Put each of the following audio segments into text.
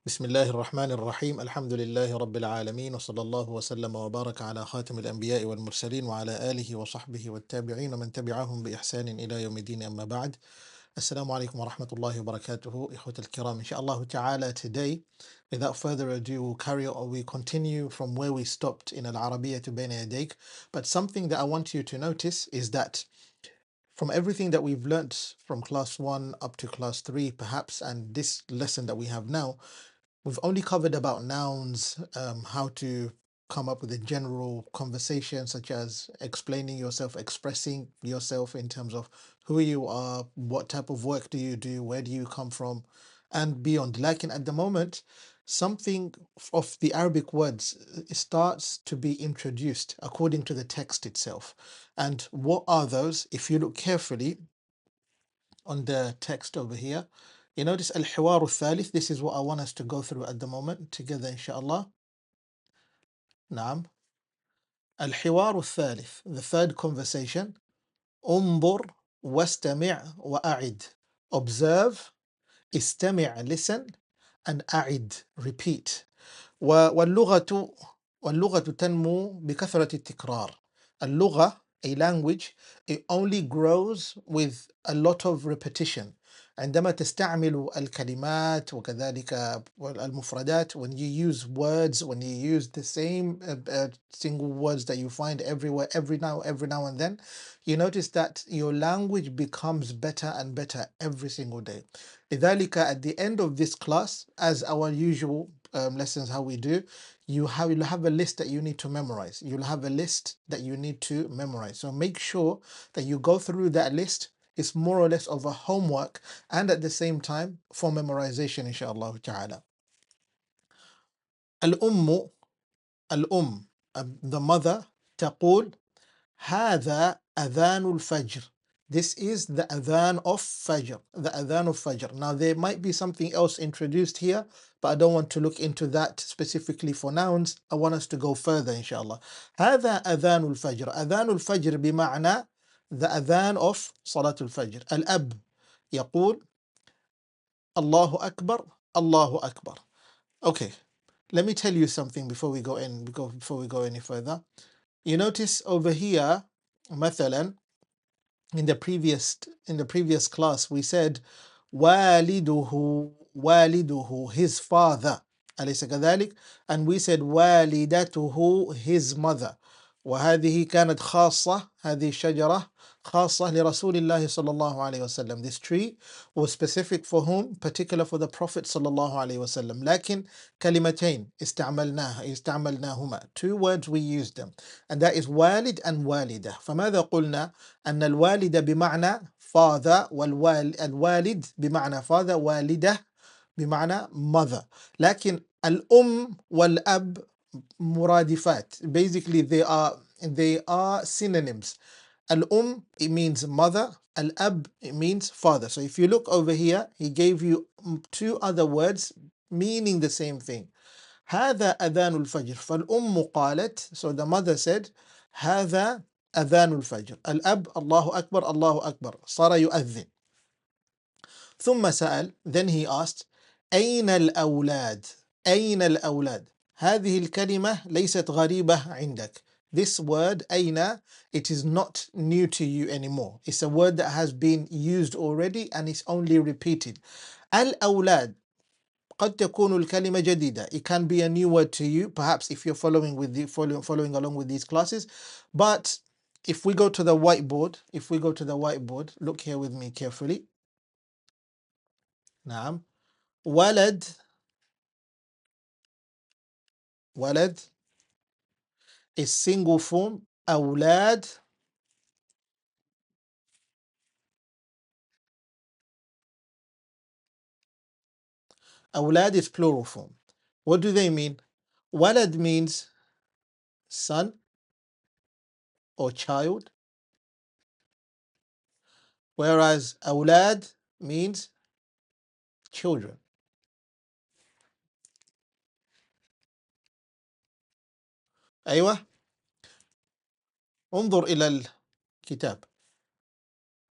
بسم الله الرحمن الرحيم الحمد لله رب العالمين وصلى الله وسلم وبارك على خاتم الأنبياء والمرسلين وعلى آله وصحبه والتابعين ومن تبعهم بإحسان إلى يوم الدين أما بعد. السلام عليكم ورحمة الله وبركاته إخوة الكرام. إن شاء الله تعالى today, without further ado, we'll carry on, we continue from where we stopped in Al-Arabiyyah Bayna Yadayk. But something that I want you to notice is that from everything that we've learnt from class 1 up to class 3 perhaps, and this lesson that we have now, we've only covered about nouns, how to come up with a general conversation, such as explaining yourself, expressing yourself in terms of who you are, what type of work do you do, where do you come from, and beyond. Like at the moment, something of the Arabic words starts to be introduced according to the text itself. And what are those? If you look carefully on the text over here, you notice Al-Hiwar al-Thalith. This is what I want us to go through at the moment together, inshallah. Naam. Al-Hiwar al-Thalith, the third conversation. Undur wastami' wa'a'id. Observe, istami' listen, and a'id, repeat. واللغة واللغة تنمو بكثرة التكرار. اللغة, a language, it only grows with a lot of repetition. عندما تستعمل الكلمات وكذلك المفردات, when you use words, when you use the same single words that you find everywhere, every now and then, you notice that your language becomes better and better every single day. لذلك at the end of this class, as our usual lessons, how we do, you'll have a list that you need to memorize. You'll have a list that you need to memorize. So make sure that you go through that list. It's more or less of a homework and at the same time for memorization, inshallah ta'ala. Al-Ummu, Al-Umm, the mother, تقول هذا أذان الفجر. This is the adhan of Fajr, the adhan of Fajr. Now there might be something else introduced here, but I don't want to look into that specifically for nouns. I want us to go further, inshallah. هذا أذان الفجر. أذان الفجر بمعنى the adhan of صلاة الفجر. الأب يقول الله أكبر الله أكبر. Okay, let me tell you something before we go any further. You notice over here, مثلا, in the previous class we said والده, his father, أليس كذلك? And we said والدته, his mother. وهذه كانت خاصة, هذه الشجرة خاصة لرسول الله صلى الله عليه وسلم. This tree was specific for whom? Particular for the Prophet صلى الله عليه وسلم. لكن كلمتين استعملناهما. Two words we used them, and that is والد and والدة. فماذا قلنا؟ أن الوالد بمعنى father, والوالد بمعنى father, والدة بمعنى mother. لكن الأم والأب مرادفات. Basically they are synonyms. Al-Um, it means mother. Al-Ab, it means father. So if you look over here, he gave you two other words meaning the same thing. هذا أذان الفجر. فالأم قالت, so the mother said, هذا أذان الفجر. الأب الله أكبر الله أكبر. صار يؤذن. ثم سأل, then he asked, أين الأولاد؟ أين الأولاد؟ هذه الكلمة ليست غريبة عندك. This word أين, it is not new to you anymore. It's a word that has been used already and it's only repeated. الأولاد قد تكون الكلمة جديدة. It can be a new word to you, perhaps if you're following along with these classes. But if we go to the whiteboard, look here with me carefully. نعم. ولد is single form. أولاد is plural form. What do they mean? Walad means son or child, whereas أولاد means children. أيوة. انظر إلى الكتاب.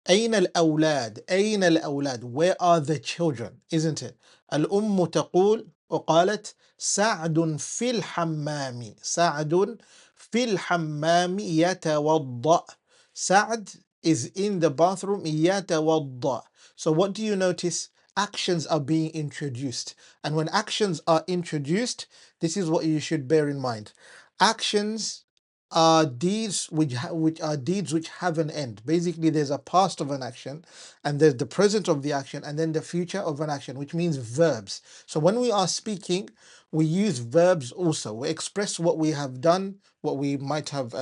أين الأولاد؟ Where are the children? Isn't it? الأم تقول وقالت سعد في الحمام. سعد في الحمام يتوضأ. Sa'd is in the bathroom يتوضأ. So what do you notice? Actions are being introduced. And when actions are introduced, this is what you should bear in mind. Actions are deeds which are deeds which have an end. Basically, there's a past of an action, and there's the present of the action, and then the future of an action, which means verbs. So when we are speaking, we use verbs also. We express what we have done, what we might have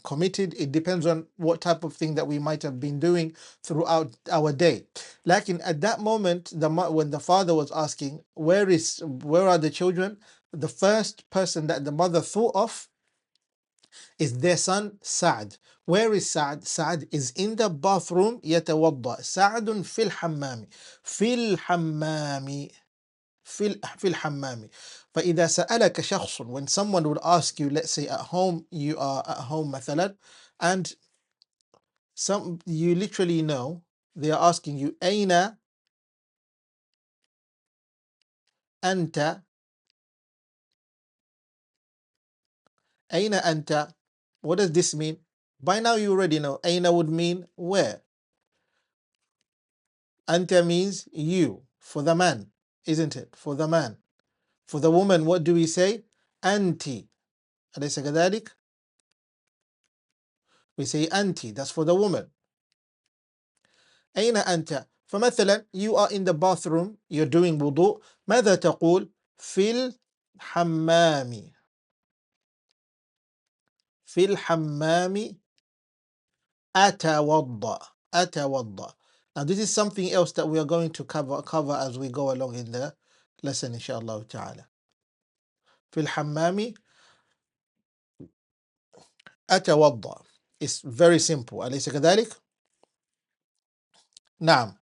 committed. It depends on what type of thing that we might have been doing throughout our day. Like at that moment, when the father was asking, where are the children? The first person that the mother thought of is their son Sa'd. Where is Sa'd? Sa'd is in the bathroom يتوضأ. سعد في الحمام. في الحمام. في الحمام. فإذا سألك شخص, when someone would ask you, let's say at home, you are at home مثلا, and you literally know they are asking you أين أنت. أين أنت. What does this mean? By now you already know. أين would mean where. Anta means you, for the man, isn't it? For the man. For the woman, what do we say? Anti. أليس كذلك? We say anti, that's for the woman. أين أنت. فمثلا, you are in the bathroom, you're doing wudu. ماذا تقول؟ في الحمام. في الحمام أتوضأ. أتوضأ. Now this is something else that we are going to cover as we go along in the lesson, inshallah ta'ala. في الحمام أتوضأ. It's very simple. أليس كذلك؟ نعم.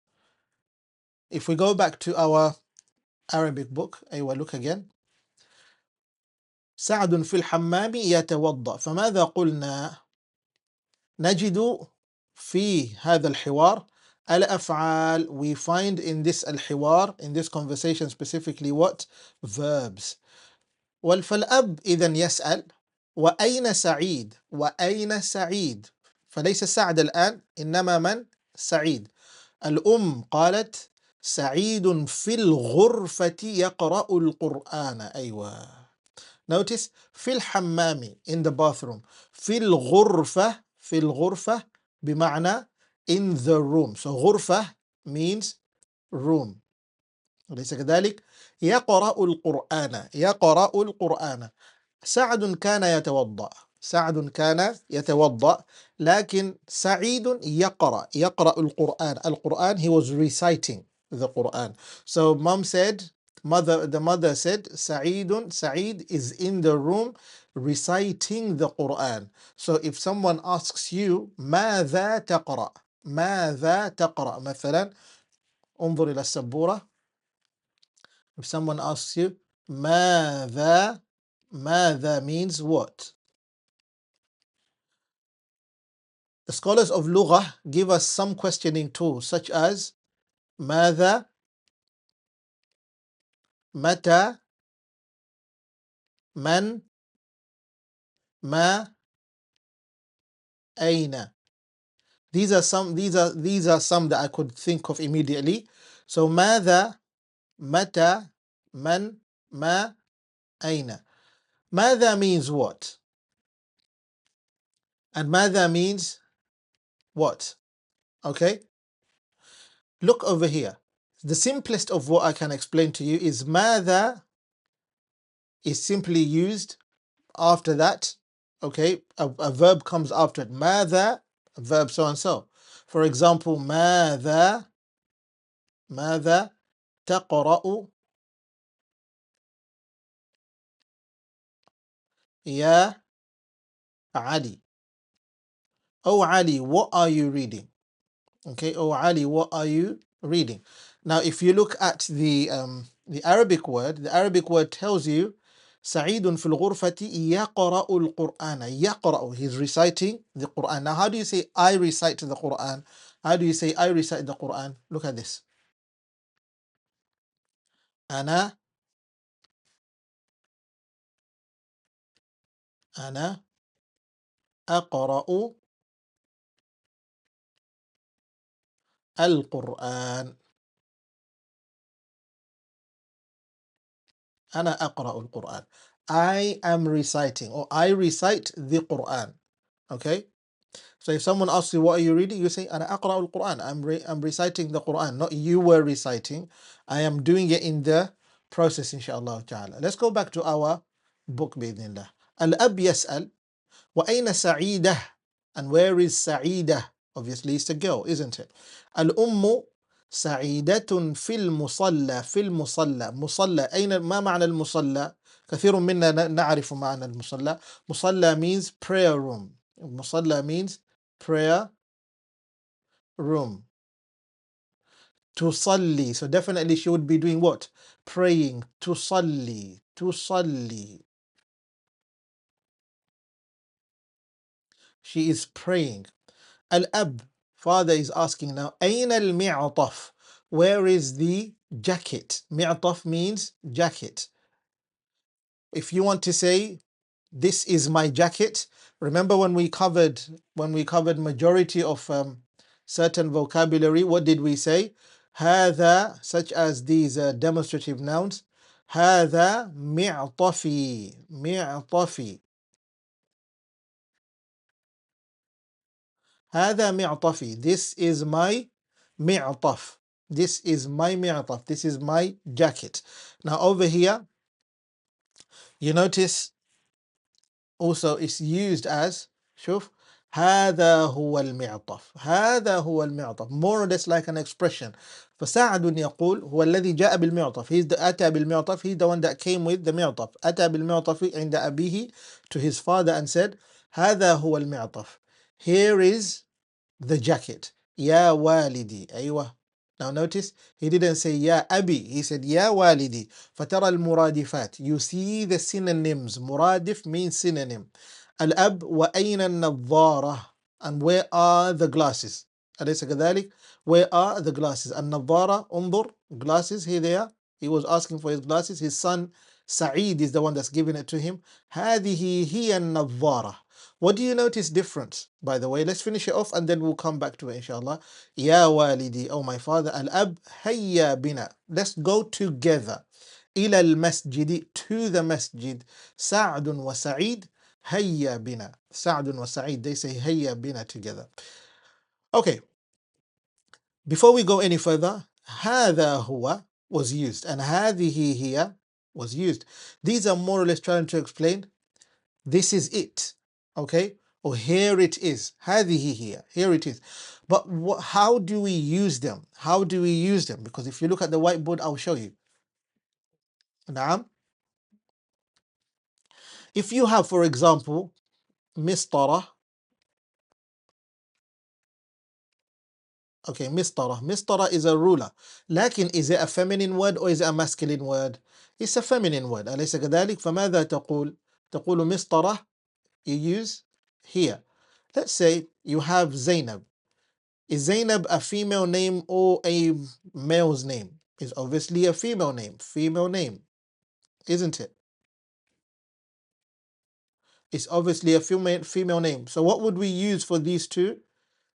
If we go back to our Arabic book, أيوة, look again. سعد في الحمام يتوضأ. فماذا قلنا؟ نجد في هذا الحوار الأفعال. We find in this الحوار, in this conversation specifically, what? Verbs. فالأب إذا يسأل وأين سعيد. وأين سعيد. فليس سعد الآن، إنما من؟ سعيد. الأم قالت سعيد في الغرفة يقرأ القرآن. أيوة. Notice في الحمام, in the bathroom. في الغرفة. في الغرفة بمعنى in the room. So غرفة means room. أليس كذلك؟ يقرأ القرآن. يقرأ القرآن. سعد كان يتوضأ. سعد كان يتوضأ. لكن سعيد يقرأ القرآن. القرآن, he was reciting the Quran. So the mother said Sa'id is in the room reciting the Quran. So if someone asks you ماذا تقرأ. ماذا تقرأ مثلا, انظر إلى السبورة. If someone asks you ماذا means what? The scholars of Lughah give us some questioning tools, such as ماذا, متى, من, ما, أين. These are some that I could think of immediately. So ماذا, متى, من, ما, أين. ماذا means what? And ماذا means what? Okay? Look over here. The simplest of what I can explain to you is ماذا is simply used after that. Okay, a verb comes after it. ماذا, a verb so and so. For example, ماذا تقرأ يا علي. Oh Ali, what are you reading? Okay, oh Ali, what are you reading? Now, if you look at the Arabic word, the Arabic word tells you سعيد في الغرفة يقرأ القرآن. يقرأ, he's reciting the Quran. Now, how do you say I recite the Quran? How do you say I recite the Quran? Look at this. أنا أنا أقرأ القرآن. أنا أقرأ القرآن. I am reciting, or I recite the Quran. Okay? So if someone asks you, what are you reading? You say, أنا أقرأ القرآن. I'm reciting the Quran. Not you were reciting. I am doing it in the process, inshallah ta'ala. Let's go back to our book, بإذن الله. الأب يسأل وأين سعيدة? And where is سعيدة? Obviously it's a girl, isn't it? الأم سعيدة في المصلى. في المصلى. مصلى أين؟ ما معنى المصلى؟ كثير منا نعرف معنى المصلى. مصلى means prayer room. مصلى means prayer room. تصلي. So definitely she would be doing what? Praying. تصلي. تصلي. She is praying. Al-ab, father is asking now, أين المعطف? Where is the jacket? معطف means jacket. If you want to say, this is my jacket, remember when we covered majority of certain vocabulary, what did we say? هذا, such as these demonstrative nouns. هذا معطفي. معطفي. هذا معطفي. This is my معطف. This is my معطف. This is my jacket. Now over here, you notice also it's used as, شوف, هذا هو المعطف. هذا هو المعطف. More or less like an expression. فسعد يقول هو الذي جاء بالمعطف. He's the أتى بالمعطف. He's the one that came with the معطف. أتى بالمعطف عند أبيه, to his father, and said, هذا هو المعطف. Here is the jacket. يا والدي. أيوة. Now notice, he didn't say يا أبي, he said يا والدي. فترى المرادفات. You see the synonyms. مرادف means synonym. الأب وأين النظارة? And where are the glasses? أليس كذلك? Where are the glasses? النظارة, انظر, glasses, here they are. He was asking for his glasses. His son Saeed is the one that's giving it to him. هذه هي النظارة. What do you notice difference? By the way, let's finish it off and then we'll come back to it, inshallah. Ya walidi, oh my father. Al-ab, hayya bina. Let's go together. إلى المسجد, to the masjid. سعد وسعيد, hayya bina. سعد وسعيد, they say hayya bina together. Okay, before we go any further, هذا هو was used and هذه هي was used. These are more or less trying to explain, this is it, okay? Or here it is. هذه هي. Here it is. But how do we use them? How do we use them? Because if you look at the whiteboard, I'll show you. نعم. If you have, for example, مسطرة. Okay, مسطرة. مسطرة is a ruler. لكن is it a feminine word or is it a masculine word? It's a feminine word. أليس كذلك؟ فماذا تقول؟ تقول مسطرة. You use here. Let's say you have Zainab. Is Zainab a female name or a male's name? It's obviously a female name, isn't it? It's obviously a female name. So what would we use for these two?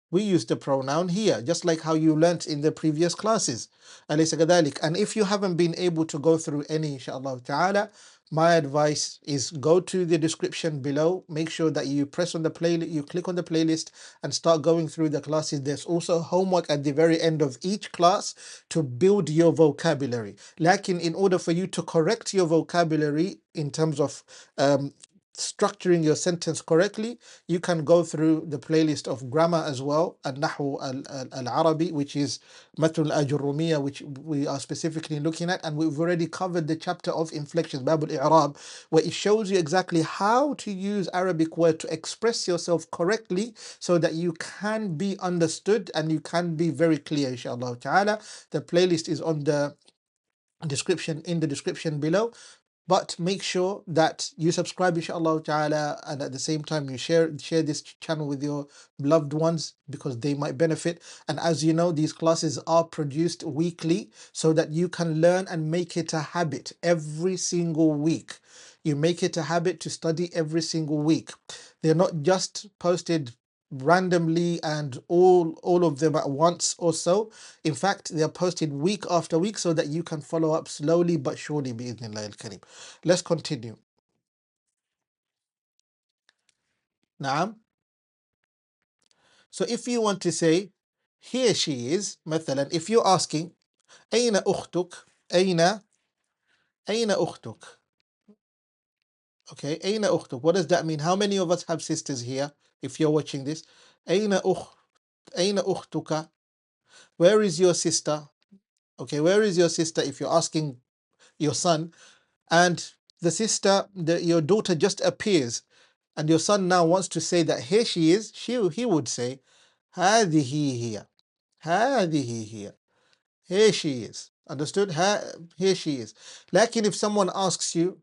We use the pronoun here, just like how you learnt in the previous classes. أليس كذلك? And if you haven't been able to go through any, inshallah ta'ala, my advice is go to the description below. Make sure that you press on the playlist, you click on the playlist and start going through the classes. There's also homework at the very end of each class to build your vocabulary. Lakin, in order for you to correct your vocabulary in terms of structuring your sentence correctly, you can go through the playlist of grammar as well, النحو العربي, which is متن الأجرومية, which we are specifically looking at, and we've already covered the chapter of inflections, باب الإعراب, where it shows you exactly how to use Arabic word to express yourself correctly so that you can be understood and you can be very clear, inshallah ta'ala. The playlist is on the description, in the description below. But make sure that you subscribe, inshallah ta'ala, and at the same time you share this channel with your loved ones because they might benefit. And as you know, these classes are produced weekly so that you can learn and make it a habit every single week. You make it a habit to study every single week. They're not just posted randomly and all of them at once or so. In fact, they are posted week after week so that you can follow up slowly but surely, bi'idhnillah al-kareem. Let's continue. Naam. So if you want to say here she is, مثلا, if you're asking أين أختك, أين أختك, okay, أين أختك, what does that mean? How many of us have sisters here? If you're watching this, أين أختك, where is your sister? Okay, where is your sister if you're asking your son, and the sister, your daughter just appears, and your son now wants to say that here she is, he would say هذه هي, هذه هي, here she is. Understood? Here she is. Lakin if someone asks you,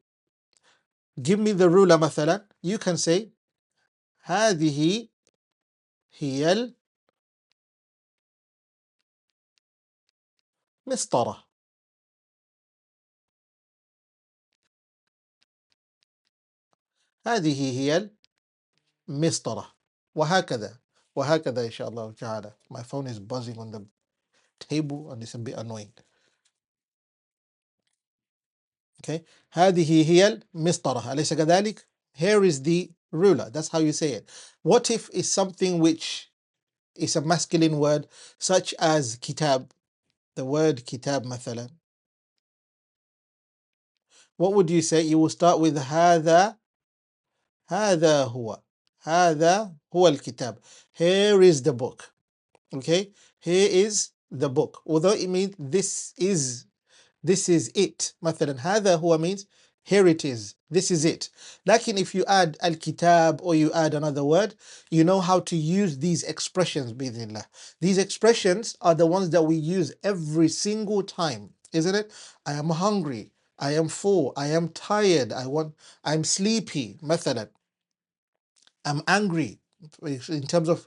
give me the ruler مثلا, you can say هذه هي المسطرة. هذه هي المسطرة. وهكذا وهكذا إن شاء الله تعالى. My phone is buzzing on the table and it's a bit annoying. Okay. هذه هي المسطرة. أليس كذلك? Here is the ruler. That's how you say it. What if it's something which is a masculine word, such as kitab, the word kitab مثلا? What would you say? You will start with هذا, هذا هو, هذا هو الكتاب. Here is the book. Okay? Here is the book. Although it means this is it. مثلا هذا هو means here it is, this is it. Lakin if you add al-kitab or you add another word, you know how to use these expressions, bismillah. These expressions are the ones that we use every single time, isn't it? I am hungry, I am full, I am tired, I'm sleepy, مثلا. I'm angry, in terms of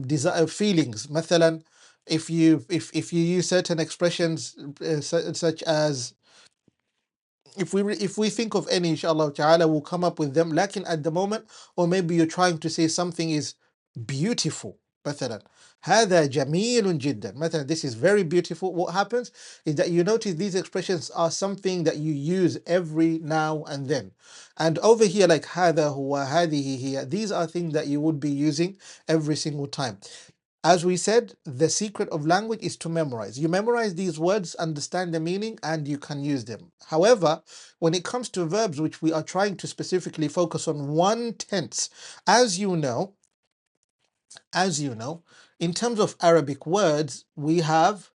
desire, feelings. مثلا, if you use certain expressions such as, if we think of any, inshallah ta'ala, we'll come up with them. Lakin at the moment, or maybe you're trying to say something is beautiful. مثلا هذا جميل جدا. مثلا, this is very beautiful. What happens is that you notice these expressions are something that you use every now and then. And over here, like هذا هو, هذه هي, these are things that you would be using every single time. As we said, the secret of language is to memorize. You memorize these words, understand the meaning, and you can use them. However, when it comes to verbs, which we are trying to specifically focus on one tense, as you know, in terms of Arabic words, we have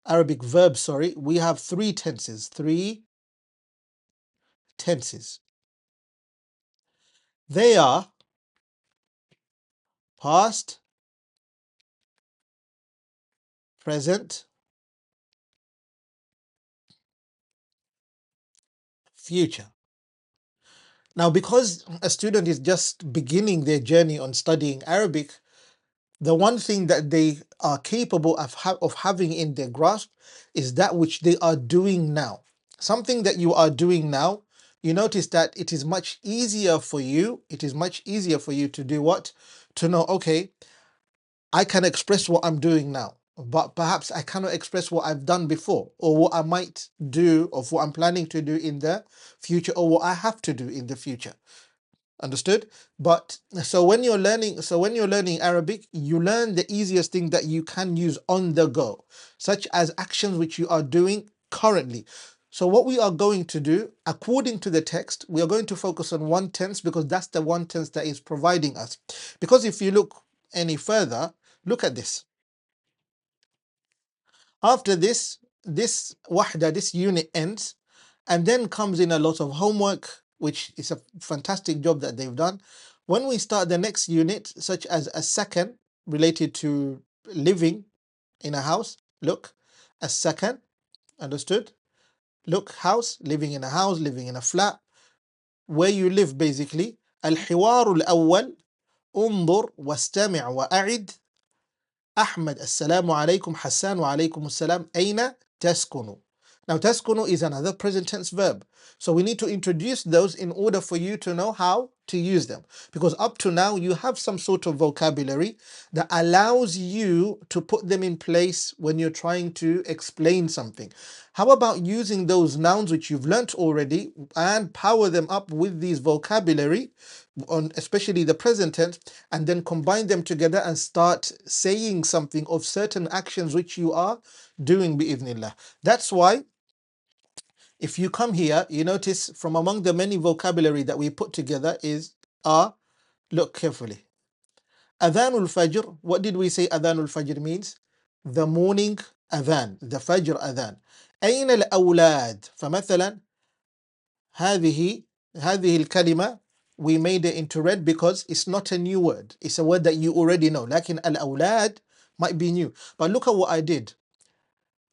Arabic verbs, we have three tenses. They are past, present, future. Now, because a student is just beginning their journey on studying Arabic, the one thing that they are capable of having in their grasp is that which they are doing now. Something that you are doing now, you notice that it is much easier for you to do what? To know, okay, I can express what I'm doing now, but perhaps I cannot express what I've done before, or what I might do, or what I'm planning to do in the future, or what I have to do in the future. Understood? But so when you're learning Arabic, you learn the easiest thing that you can use on the go, such as actions which you are doing currently. So what we are going to do, according to the text, we are going to focus on one tense because that's the one tense that is providing us. Because if you look any further, look at this. After this wahda, this unit ends, and then comes in a lot of homework, which is a fantastic job that they've done. When we start the next unit, such as a second related to living in a house, look, a second, understood? Look, house, living in a house, living in a flat, where you live basically. الحوار الأول انظر واستمع وأعد أحمد السلام عليكم حسان وعليكم السلام أين تسكن. Now تسكن is another present tense verb. So we need to introduce those in order for you to know how to use them. Because up to now you have some sort of vocabulary that allows you to put them in place when you're trying to explain something. How about using those nouns which you've learnt already and power them up with these vocabulary, on especially the present tense, and then combine them together and start saying something of certain actions which you are doing bi'idhnillah. That's why if you come here, you notice from among the many vocabulary that we put together is look carefully. Adhanul Fajr, what did we say Adhanul Fajr means? The morning adhan, the Fajr adhan. أين الأولاد؟ فمثلا هذه الكلمة we made it into red because it's not a new word. It's a word that you already know. لكن الأولاد might be new. But look at what I did.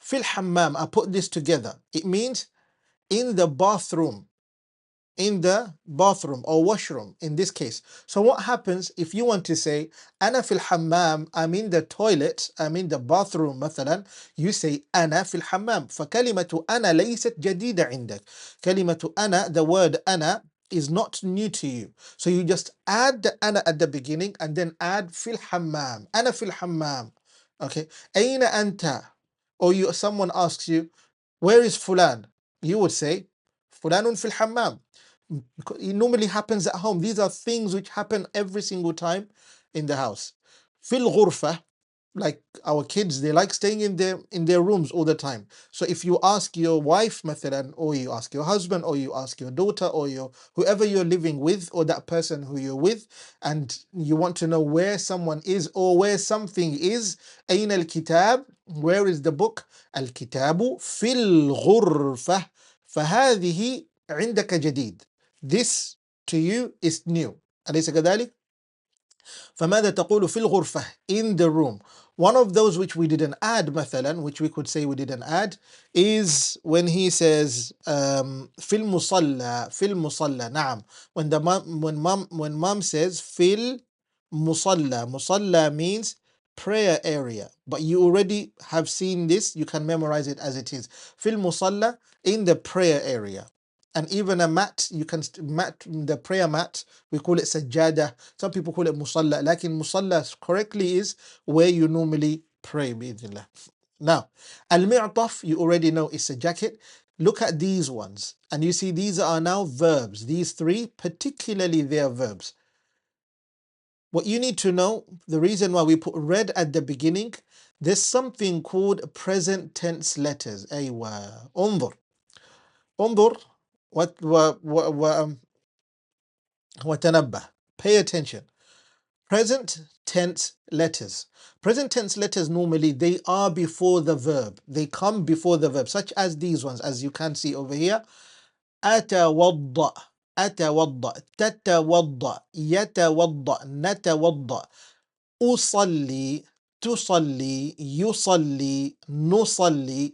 في الحمام, I put this together. It means in the bathroom. In the bathroom or washroom in this case. So what happens if you want to say أنا في الحمام, I'm in the toilet, I'm in the bathroom مثلا, you say أنا في الحمام. فكلمة أنا ليست جديدة عندك. كلمة أنا, the word أنا is not new to you. So you just add the أنا at the beginning and then add في الحمام. أنا في الحمام. Okay. أين أنت? Or someone asks you, where is فلان? You would say فلان في الحمام. It normally happens at home. These are things which happen every single time in the house. Fil ghurfa, like our kids, they like staying in their rooms all the time. So if you ask your wife, مثلا, or you ask your husband, or you ask your daughter, or whoever you're living with, or that person who you're with, and you want to know where someone is or where something is, أين الكتاب? Where is the book? الكتاب في الغرفة. فهذه عندك جديد. This to you is new. أليس كذلك؟ فماذا تقول في الغرفة? In the room. One of those which we didn't add مثلا, which we could say we didn't add, is when he says في المصلى. في المصلى. نعم. When mom says في المصلى. مصلى means prayer area. But you already have seen this. You can memorize it as it is. في المصلى, in the prayer area. And even a mat, you can mat, the prayer mat, we call it sajjada. Some people call it musalla. Lakin musalla correctly is where you normally pray, bi'idhnillah. Now, al-mi'taf, you already know it's a jacket. Look at these ones. And you see these are now verbs. These three, particularly they are verbs. What you need to know, the reason why we put red at the beginning, there's something called present tense letters. Aywa, انظر. انظر وتنبه. Pay attention. Present tense letters. Present tense letters normally they are before the verb. They come before the verb, such as these ones, as you can see over here. أتوضأ. أتوضأ. تتوضأ. يتوضأ. نتوضأ. أصلي. تصلي. يصلي. نصلي.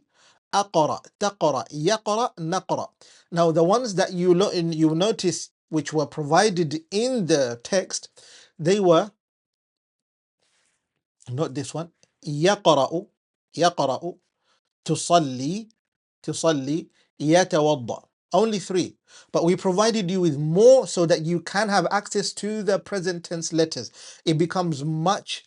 أقرأ. تقرأ. يقرأ. نقرأ. Now the ones that you notice which were provided in the text, they were not this one. يقرأ. يقرأ. تصلي. تصلي. يتوضأ. Only three. But we provided you with more so that you can have access to the present tense letters. It becomes much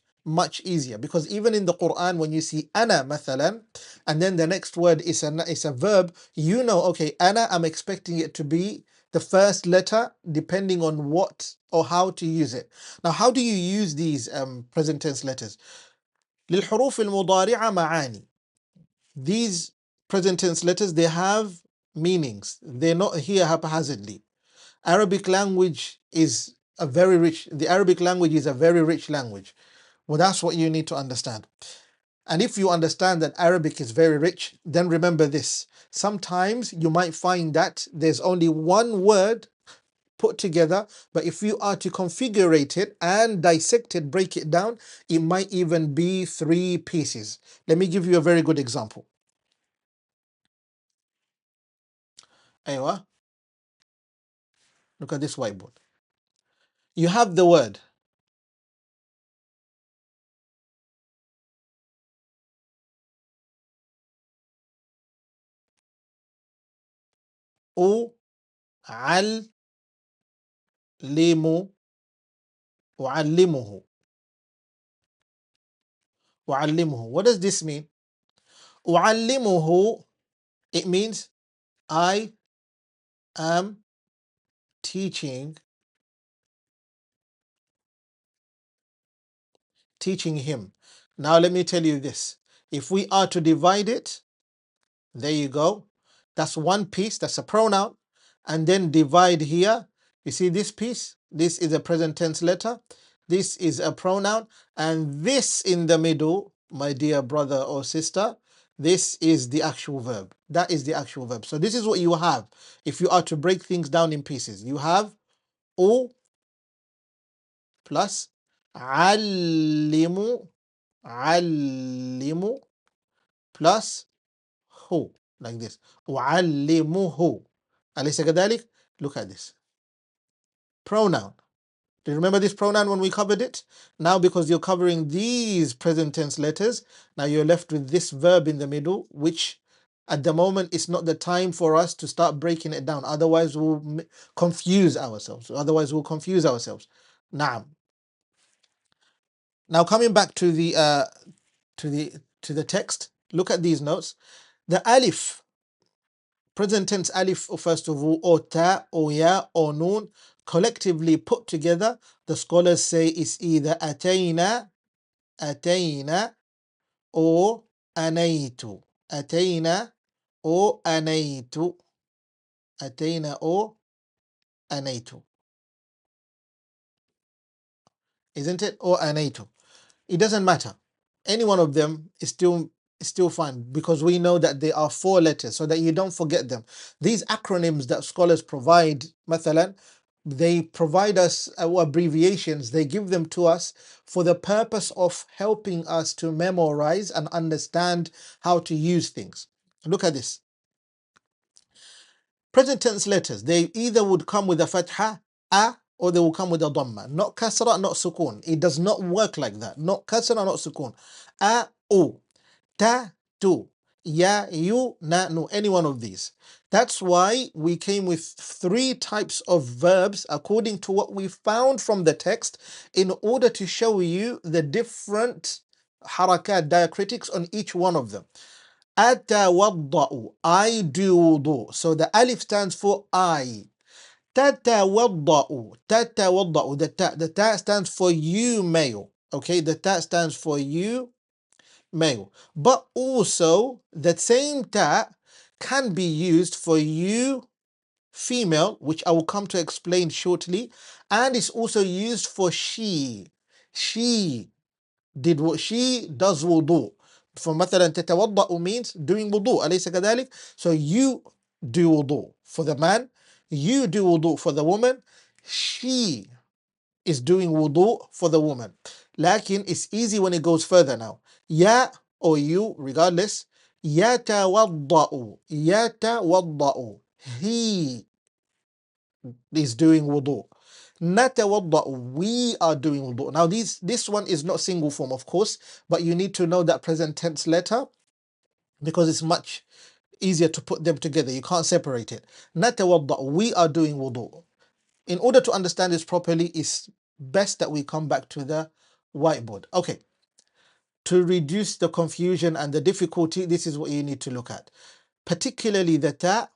easier because even in the Qur'an, when you see ana مثلا, and then the next word is a verb, you know, okay, ana, I'm expecting it to be the first letter depending on what or how to use it. Now, how do you use these present tense letters? للحروف المضارعة معاني. These present tense letters, they have meanings. They're not here haphazardly. Arabic language is the Arabic language is a very rich language. Well, that's what you need to understand. And if you understand that Arabic is very rich, then remember this. Sometimes you might find that there's only one word put together, but if you are to configure it and dissect it, break it down, it might even be three pieces. Let me give you a very good example. أيوة. Look at this whiteboard. You have the word أعلم أعلمه أعلمه. What does this mean? أعلمه, it means I am teaching him. Now let me tell you this. If we are to divide it, there you go. That's one piece, that's a pronoun. And then divide here. You see this piece? This is a present tense letter. This is a pronoun. And this in the middle, my dear brother or sister, this is the actual verb. That is the actual verb. So this is what you have if you are to break things down in pieces. You have O plus علموا علموا plus هو, like this. أعلمه. أليس كذلك? Look at this. Pronoun. Do you remember this pronoun when we covered it? Now, because you're covering these present tense letters, now you're left with this verb in the middle, which at the moment it's not the time for us to start breaking it down. Otherwise, we'll confuse ourselves. Naam. Now, coming back to the text, look at these notes. The alif, present tense alif, first of all, or ta, or ya, or noon, collectively put together, the scholars say is either atayna, or anaytu. Atayna or anaytu. Atayna or anaytu. Isn't it? Or anaytu. It doesn't matter. Any one of them is still fine, because we know that they are 4 letters, so that you don't forget them. These acronyms that scholars provide, mathalan, they provide us abbreviations, they give them to us for the purpose of helping us to memorize and understand how to use things. Look at this. Present tense letters, they either would come with a fatha, a, or they will come with a dhamma. Not kasra, not sukun. It does not work like that. Not kasra, not sukun. A, u, ta, tu, ya, you, na, nu. Any one of these. That's why we came with 3 types of verbs according to what we found from the text, in order to show you the different harakat, diacritics on each one of them. أتوضأ, I do wudu. So the alif stands for I. تتوضأ, تتوضأ, the ta stands for you, male. Okay, the ta stands for you, male. But also the same ta can be used for you, female, which I will come to explain shortly, and it's also used for she. She she does wudu. فمثلا تتوضأ means doing wudu. أليس كذلك? So you do wudu for the man, you do wudu for the woman, she is doing wudu for the woman. Lakin it's easy when it goes further now. Ya or you, regardless. يتوضأ, يتوضأ, he is doing wudu. نتوضأ, we are doing wudu. Now this one is not single form, of course, but you need to know that present tense letter, because it's much easier to put them together. You can't separate it. نتوضأ, we are doing wudu. In order to understand this properly, it's best that we come back to the whiteboard. Okay. To reduce the confusion and the difficulty, this is what you need to look at. Particularly the ta,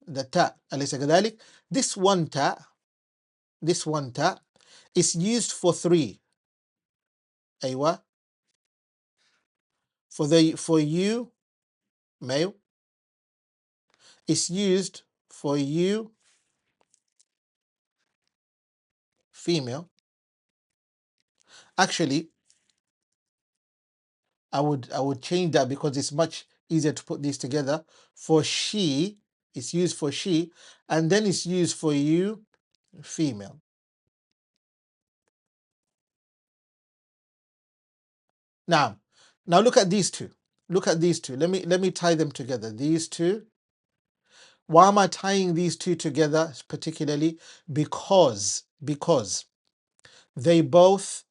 أليس كذلك? This one ta is used for 3. أيوة. For you, male. It's used for you, female. Actually, I would change that, because it's much easier to put these together. For she, it's used for she, and then it's used for you, female. Now look at these two. Look at these two. Let me tie them together. These two. Why am I tying these two together particularly? Because they both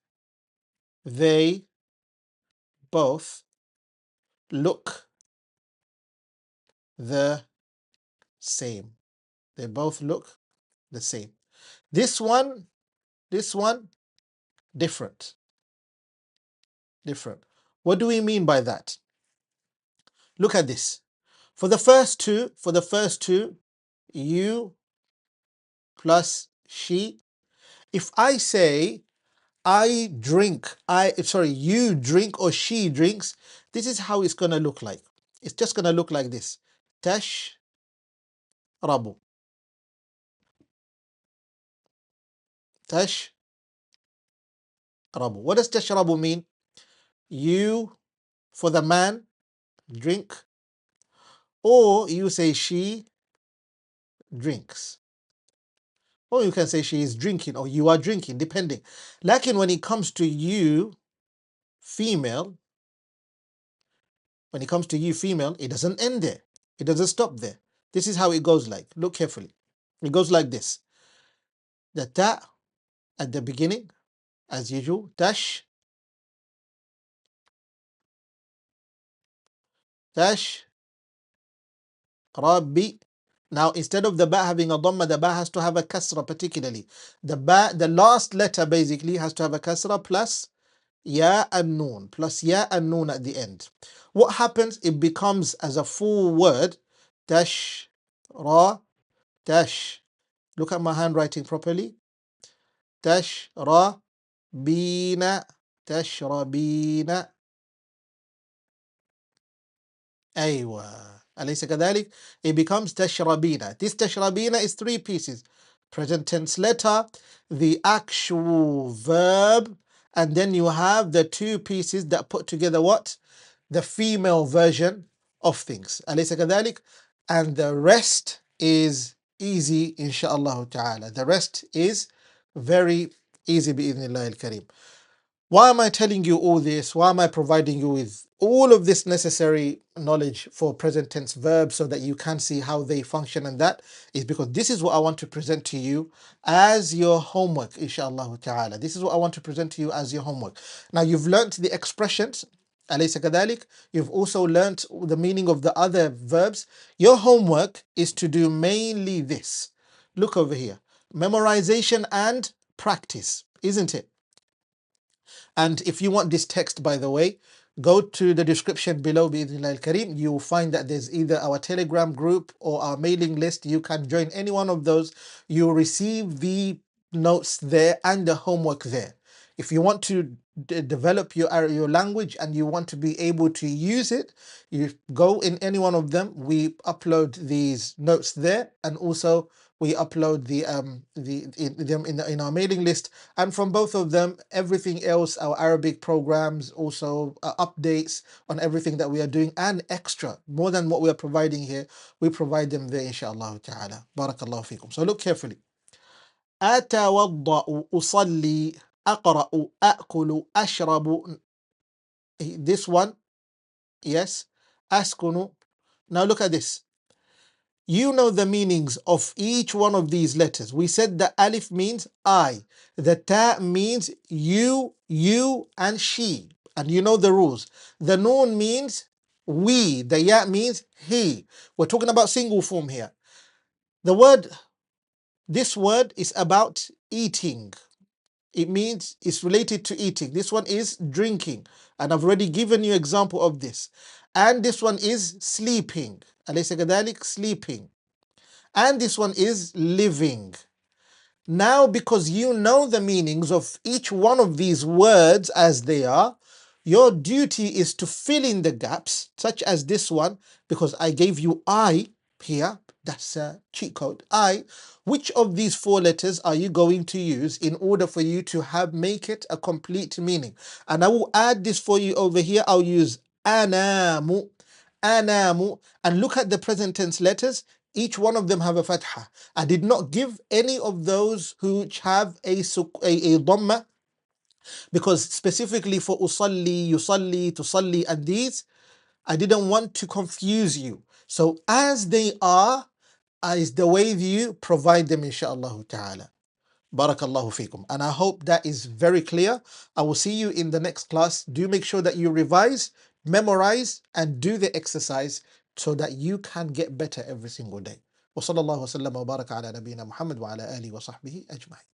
look the same. They both look the same. This one, different. What do we mean by that? Look at this. For the first two, you plus she. If I say you drink or she drinks, this is how it's going to look like. It's just going to look like this. تشرب. تشرب. What does تشرب mean? You, for the man, drink, or you say she drinks. Or you can say she is drinking or you are drinking, depending. Like when it comes to you, female, it doesn't end there. It doesn't stop there. This is how it goes like. Look carefully. It goes like this. The ta at the beginning, as usual. Rabbi. Now, instead of the ba having a dhamma, the ba has to have a kasra particularly. The last letter basically has to have a kasra plus ya and noon, at the end. What happens? It becomes as a full word. Ra, tash. Look at my handwriting properly. Tashrabina. أيوة أليس كذلك? It becomes تشربين. This تشربين is three pieces. Present tense letter, the actual verb, and then you have the two pieces that put together what? The female version of things. أليس كذلك? And the rest is easy inshallah ta'ala. The rest is very easy بإذن الله الكريم. Why am I telling you all this? Why am I providing you with all of this necessary knowledge for present tense verbs so that you can see how they function? And that is because this is what I want to present to you as your homework, inshallah ta'ala. This is what I want to present to you as your homework. Now you've learnt the expressions, alaysa kadhalik. You've also learnt the meaning of the other verbs. Your homework is to do mainly this. Look over here. Memorization and practice, isn't it? And if you want this text, by the way, go to the description below, bi'idhnillah al-kareem. You will find that there's either our Telegram group or our mailing list. You can join any one of those. You will receive the notes there and the homework there. If you want to develop your language and you want to be able to use it, you go in any one of them. We upload these notes there, and also we upload in our mailing list. And from both of them, everything else, our Arabic programs, also updates on everything that we are doing, and extra, more than what we are providing here, we provide them there, inshallah ta'ala. Barakallahu fikum. So look carefully. أتوضأ أصلي أقرأ أأكل أشرب. This one, yes. أسكن. Now look at this. You know the meanings of each one of these letters. We said the alif means I, the ta means you, and she, and you know the rules. The noon means we, the ya means he. We're talking about single form here. This word is about eating. It means it's related to eating. This one is drinking, and I've already given you example of this. And this one is sleeping. أليس كذلك? Sleeping. And this one is living. Now, because you know the meanings of each one of these words as they are, your duty is to fill in the gaps, such as this one, because I gave you I here. That's a cheat code. I. Which of these four letters are you going to use in order for you to make it a complete meaning? And I will add this for you over here. I'll use anamu, anamu, and look at the present tense letters. Each one of them have a fatha. I did not give any of those which have a dhamma, because specifically for usalli, yusalli, tusalli, and these, I didn't want to confuse you. So as they are, is the way you provide them, inshaAllah ta'ala. Barakallahu fikum. And I hope that is very clear. I will see you in the next class. Do make sure that you revise, memorize, and do the exercise so that you can get better every single day. وصلى الله وسلم وبارك على نبينا محمد وعلى آله وصحبه أجمعين.